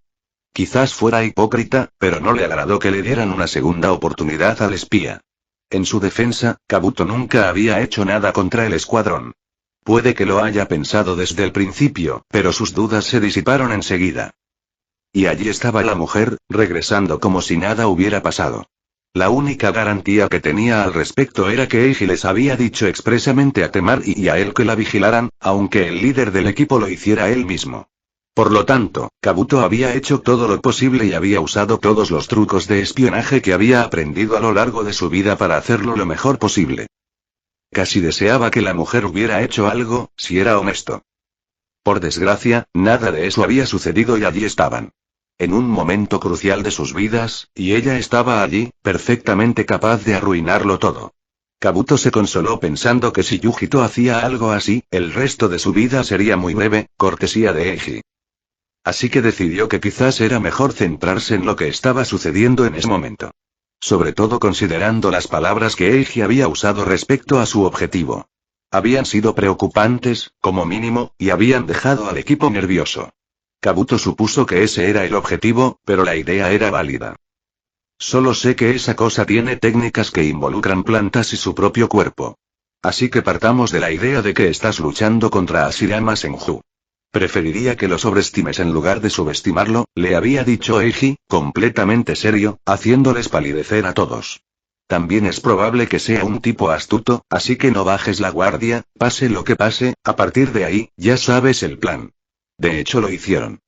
Quizás fuera hipócrita, pero no le agradó que le dieran una segunda oportunidad al espía. En su defensa, Kabuto nunca había hecho nada contra el escuadrón. Puede que lo haya pensado desde el principio, pero sus dudas se disiparon enseguida. Y allí estaba la mujer, regresando como si nada hubiera pasado. La única garantía que tenía al respecto era que Eiji les había dicho expresamente a Temari y a él que la vigilaran, aunque el líder del equipo lo hiciera él mismo. Por lo tanto, Kabuto había hecho todo lo posible y había usado todos los trucos de espionaje que había aprendido a lo largo de su vida para hacerlo lo mejor posible. Casi deseaba que la mujer hubiera hecho algo, si era honesto. Por desgracia, nada de eso había sucedido y allí estaban. En un momento crucial de sus vidas, y ella estaba allí, perfectamente capaz de arruinarlo todo. Kabuto se consoló pensando que si Yujito hacía algo así, el resto de su vida sería muy breve, cortesía de Eiji. Así que decidió que quizás era mejor centrarse en lo que estaba sucediendo en ese momento. Sobre todo considerando las palabras que Eiji había usado respecto a su objetivo. Habían sido preocupantes, como mínimo, y habían dejado al equipo nervioso. Kabuto supuso que ese era el objetivo, pero la idea era válida. Solo sé que esa cosa tiene técnicas que involucran plantas y su propio cuerpo. Así que partamos de la idea de que estás luchando contra Ashirama Senju. Preferiría que lo sobreestimes en lugar de subestimarlo, le había dicho Eiji, completamente serio, haciéndoles palidecer a todos. También es probable que sea un tipo astuto, así que no bajes la guardia, pase lo que pase, a partir de ahí, ya sabes el plan. De hecho lo hicieron.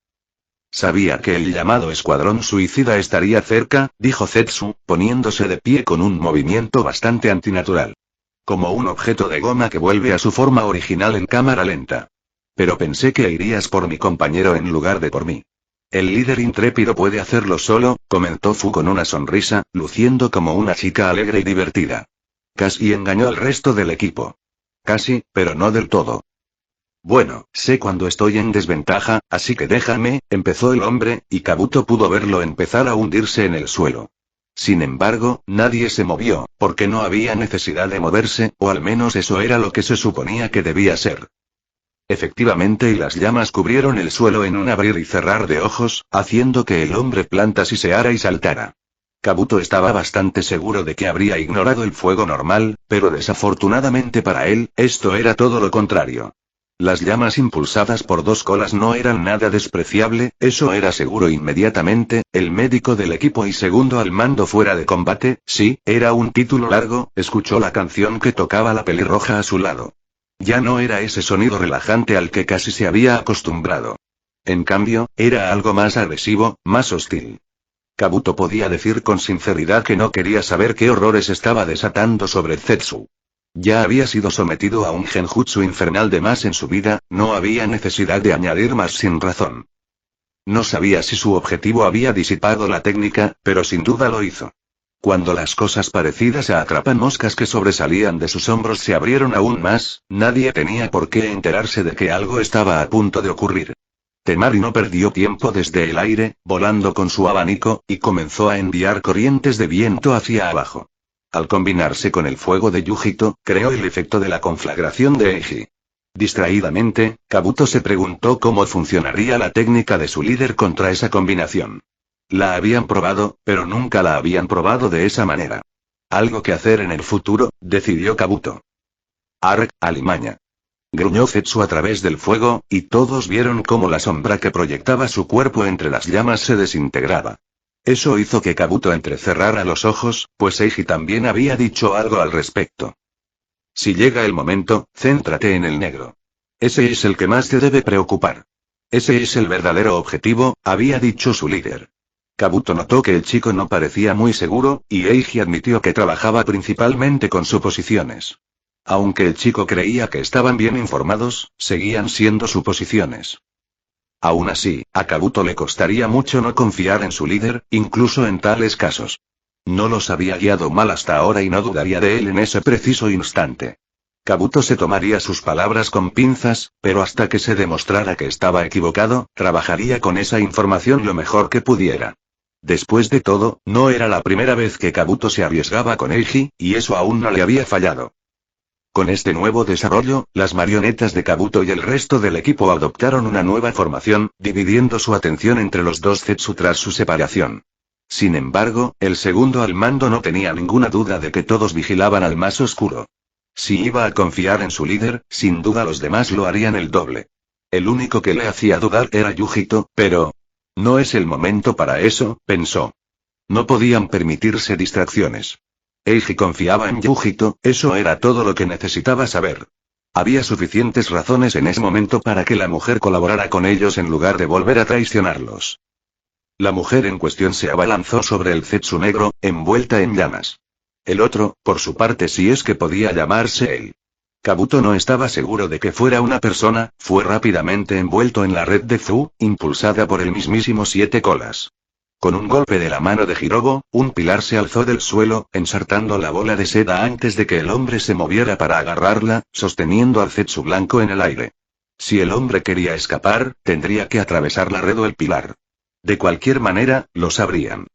Sabía que el llamado escuadrón suicida estaría cerca, dijo Zetsu, poniéndose de pie con un movimiento bastante antinatural. Como un objeto de goma que vuelve a su forma original en cámara lenta. Pero pensé que irías por mi compañero en lugar de por mí. El líder intrépido puede hacerlo solo, comentó Fu con una sonrisa, luciendo como una chica alegre y divertida. Casi engañó al resto del equipo. Casi, pero no del todo. Bueno, sé cuando estoy en desventaja, así que déjame, empezó el hombre, y Kabuto pudo verlo empezar a hundirse en el suelo. Sin embargo, nadie se movió, porque no había necesidad de moverse, o al menos eso era lo que se suponía que debía ser. Efectivamente, y las llamas cubrieron el suelo en un abrir y cerrar de ojos, haciendo que el hombre planta siseara y saltara. Kabuto estaba bastante seguro de que habría ignorado el fuego normal, pero desafortunadamente para él, esto era todo lo contrario. Las llamas impulsadas por dos colas no eran nada despreciable, eso era seguro inmediatamente. El médico del equipo y segundo al mando fuera de combate, sí, era un título largo, escuchó la canción que tocaba la pelirroja a su lado. Ya no era ese sonido relajante al que casi se había acostumbrado. En cambio, era algo más agresivo, más hostil. Kabuto podía decir con sinceridad que no quería saber qué horrores estaba desatando sobre Zetsu. Ya había sido sometido a un genjutsu infernal de más en su vida, no había necesidad de añadir más sin razón. No sabía si su objetivo había disipado la técnica, pero sin duda lo hizo. Cuando las cosas parecidas a atrapamoscas que sobresalían de sus hombros se abrieron aún más, nadie tenía por qué enterarse de que algo estaba a punto de ocurrir. Temari no perdió tiempo desde el aire, volando con su abanico, y comenzó a enviar corrientes de viento hacia abajo. Al combinarse con el fuego de Yujito, creó el efecto de la conflagración de Eiji. Distraídamente, Kabuto se preguntó cómo funcionaría la técnica de su líder contra esa combinación. La habían probado, pero nunca la habían probado de esa manera. Algo que hacer en el futuro, decidió Kabuto. Arg, alimaña. Gruñó Zetsu a través del fuego, y todos vieron cómo la sombra que proyectaba su cuerpo entre las llamas se desintegraba. Eso hizo que Kabuto entrecerrara los ojos, pues Eiji también había dicho algo al respecto. Si llega el momento, céntrate en el negro. Ese es el que más te debe preocupar. Ese es el verdadero objetivo, había dicho su líder. Kabuto notó que el chico no parecía muy seguro, y Eiji admitió que trabajaba principalmente con suposiciones. Aunque el chico creía que estaban bien informados, seguían siendo suposiciones. Aún así, a Kabuto le costaría mucho no confiar en su líder, incluso en tales casos. No los había guiado mal hasta ahora y no dudaría de él en ese preciso instante. Kabuto se tomaría sus palabras con pinzas, pero hasta que se demostrara que estaba equivocado, trabajaría con esa información lo mejor que pudiera. Después de todo, no era la primera vez que Kabuto se arriesgaba con Eiji, y eso aún no le había fallado. Con este nuevo desarrollo, las marionetas de Kabuto y el resto del equipo adoptaron una nueva formación, dividiendo su atención entre los dos Zetsu tras su separación. Sin embargo, el segundo al mando no tenía ninguna duda de que todos vigilaban al más oscuro. Si iba a confiar en su líder, sin duda los demás lo harían el doble. El único que le hacía dudar era Yujito, pero... no es el momento para eso, pensó. No podían permitirse distracciones. Eiji confiaba en Yujito, eso era todo lo que necesitaba saber. Había suficientes razones en ese momento para que la mujer colaborara con ellos en lugar de volver a traicionarlos. La mujer en cuestión se abalanzó sobre el Zetsu negro, envuelta en llamas. El otro, por su parte, si es que podía llamarse él. Kabuto no estaba seguro de que fuera una persona, fue rápidamente envuelto en la red de Zu, impulsada por el mismísimo Siete Colas. Con un golpe de la mano de Hirogo, un pilar se alzó del suelo, ensartando la bola de seda antes de que el hombre se moviera para agarrarla, sosteniendo al Zetsu blanco en el aire. Si el hombre quería escapar, tendría que atravesar la red o el pilar. De cualquier manera, lo sabrían.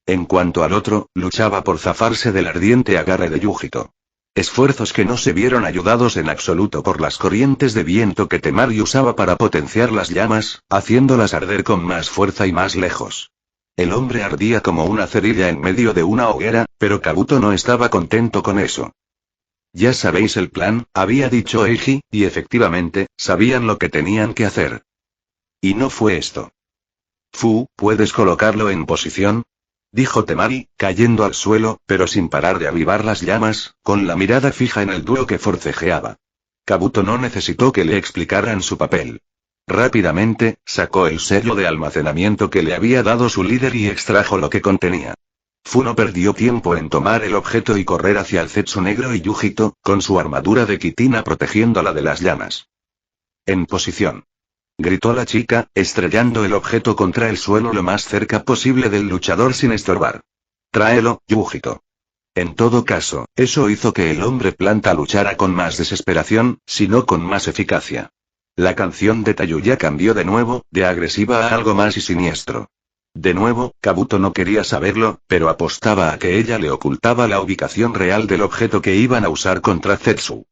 En cuanto al otro, luchaba por zafarse del ardiente agarre de Yujito. Esfuerzos que no se vieron ayudados en absoluto por las corrientes de viento que Temari usaba para potenciar las llamas, haciéndolas arder con más fuerza y más lejos. El hombre ardía como una cerilla en medio de una hoguera, pero Kabuto no estaba contento con eso. Ya sabéis el plan, había dicho Eiji, y efectivamente, sabían lo que tenían que hacer. Y no fue esto. Fu, ¿puedes colocarlo en posición?, dijo Temari, cayendo al suelo, pero sin parar de avivar las llamas, con la mirada fija en el dúo que forcejeaba. Kabuto no necesitó que le explicaran su papel. Rápidamente, sacó el sello de almacenamiento que le había dado su líder y extrajo lo que contenía. Fu no perdió tiempo en tomar el objeto y correr hacia el Zetsu negro y Yujito, con su armadura de quitina protegiéndola de las llamas. En posición. Gritó la chica, estrellando el objeto contra el suelo lo más cerca posible del luchador sin estorbar. Tráelo, Yujito. En todo caso, eso hizo que el hombre planta luchara con más desesperación, si no con más eficacia. La canción de Tayuya cambió de nuevo, de agresiva a algo más y siniestro. De nuevo, Kabuto no quería saberlo, pero apostaba a que ella le ocultaba la ubicación real del objeto que iban a usar contra Zetsu.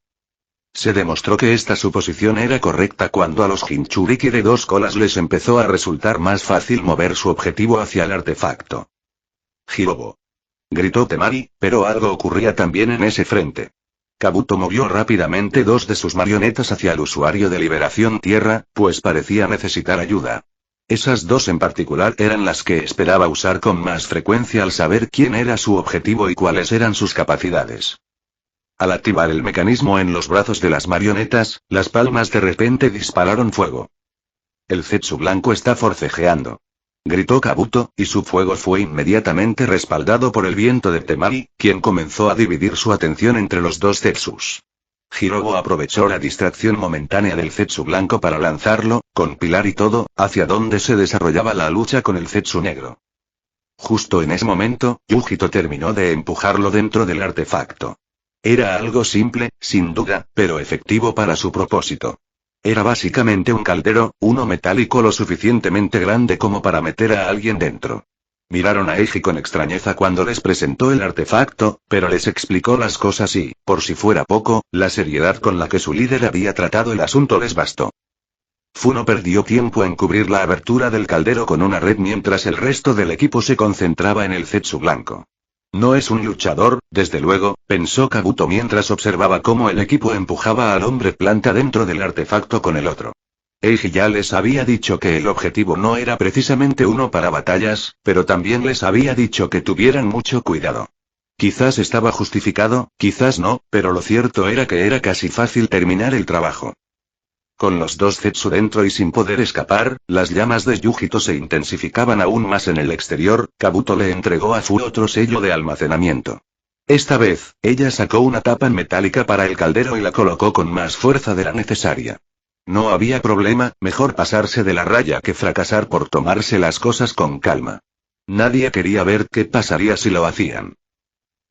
Se demostró que esta suposición era correcta cuando a los Jinchuriki de 2 colas les empezó a resultar más fácil mover su objetivo hacia el artefacto. ¡Hirobo! Gritó Temari, pero algo ocurría también en ese frente. Kabuto movió rápidamente 2 de sus marionetas hacia el usuario de Liberación Tierra, pues parecía necesitar ayuda. Esas 2 en particular eran las que esperaba usar con más frecuencia al saber quién era su objetivo y cuáles eran sus capacidades. Al activar el mecanismo en los brazos de las marionetas, las palmas de repente dispararon fuego. El Zetsu blanco está forcejeando. Gritó Kabuto, y su fuego fue inmediatamente respaldado por el viento de Temari, quien comenzó a dividir su atención entre los 2 Zetsus. Hirobo aprovechó la distracción momentánea del Zetsu blanco para lanzarlo, con pilar y todo, hacia donde se desarrollaba la lucha con el Zetsu negro. Justo en ese momento, Yujito terminó de empujarlo dentro del artefacto. Era algo simple, sin duda, pero efectivo para su propósito. Era básicamente un caldero, uno metálico lo suficientemente grande como para meter a alguien dentro. Miraron a Eiji con extrañeza cuando les presentó el artefacto, pero les explicó las cosas y, por si fuera poco, la seriedad con la que su líder había tratado el asunto les bastó. Funo perdió tiempo en cubrir la abertura del caldero con una red mientras el resto del equipo se concentraba en el Zetsu blanco. No es un luchador, desde luego, pensó Kabuto mientras observaba cómo el equipo empujaba al hombre planta dentro del artefacto con el otro. Eiji ya les había dicho que el objetivo no era precisamente uno para batallas, pero también les había dicho que tuvieran mucho cuidado. Quizás estaba justificado, quizás no, pero lo cierto era que era casi fácil terminar el trabajo. Con los 2 Zetsu dentro y sin poder escapar, las llamas de Yujito se intensificaban aún más en el exterior. Kabuto le entregó a Fu otro sello de almacenamiento. Esta vez, ella sacó una tapa metálica para el caldero y la colocó con más fuerza de la necesaria. No había problema, mejor pasarse de la raya que fracasar por tomarse las cosas con calma. Nadie quería ver qué pasaría si lo hacían.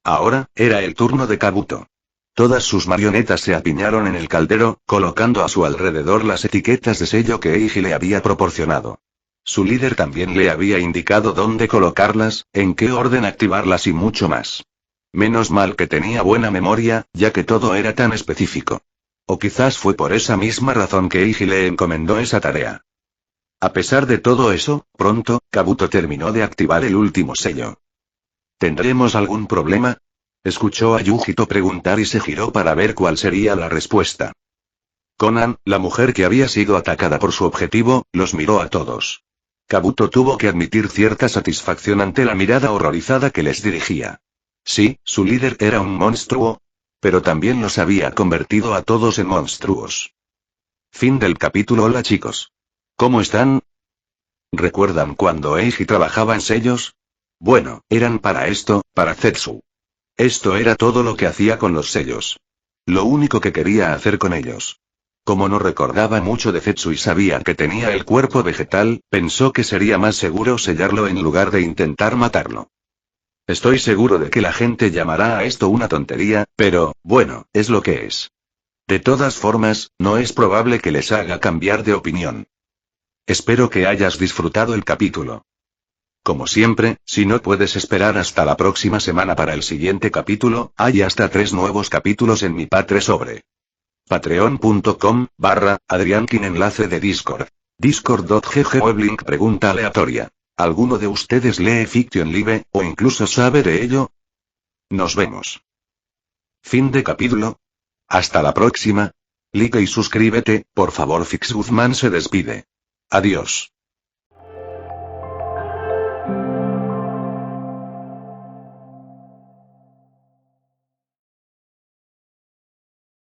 Ahora, era el turno de Kabuto. Todas sus marionetas se apiñaron en el caldero, colocando a su alrededor las etiquetas de sello que Eiji le había proporcionado. Su líder también le había indicado dónde colocarlas, en qué orden activarlas y mucho más. Menos mal que tenía buena memoria, ya que todo era tan específico. O quizás fue por esa misma razón que Eiji le encomendó esa tarea. A pesar de todo eso, pronto, Kabuto terminó de activar el último sello. ¿Tendremos algún problema? Escuchó a Yujito preguntar y se giró para ver cuál sería la respuesta. Konan, la mujer que había sido atacada por su objetivo, los miró a todos. Kabuto tuvo que admitir cierta satisfacción ante la mirada horrorizada que les dirigía. Sí, su líder era un monstruo, pero también los había convertido a todos en monstruos. Fin del capítulo. Hola chicos. ¿Cómo están? ¿Recuerdan cuando Eiji trabajaba en sellos? Bueno, eran para esto, para Zetsu. Esto era todo lo que hacía con los sellos. Lo único que quería hacer con ellos. Como no recordaba mucho de Zetsu y sabía que tenía el cuerpo vegetal, pensó que sería más seguro sellarlo en lugar de intentar matarlo. Estoy seguro de que la gente llamará a esto una tontería, pero, bueno, es lo que es. De todas formas, no es probable que les haga cambiar de opinión. Espero que hayas disfrutado el capítulo. Como siempre, si no puedes esperar hasta la próxima semana para el siguiente capítulo, hay hasta 3 nuevos capítulos en mi Patre sobre patreon.com/adriankin. Enlace de Discord. Discord.gg. Weblink. Pregunta aleatoria. ¿Alguno de ustedes lee Fiction Live, o incluso sabe de ello? Nos vemos. Fin de capítulo. Hasta la próxima. Like y suscríbete, por favor. Fix Guzmán se despide. Adiós.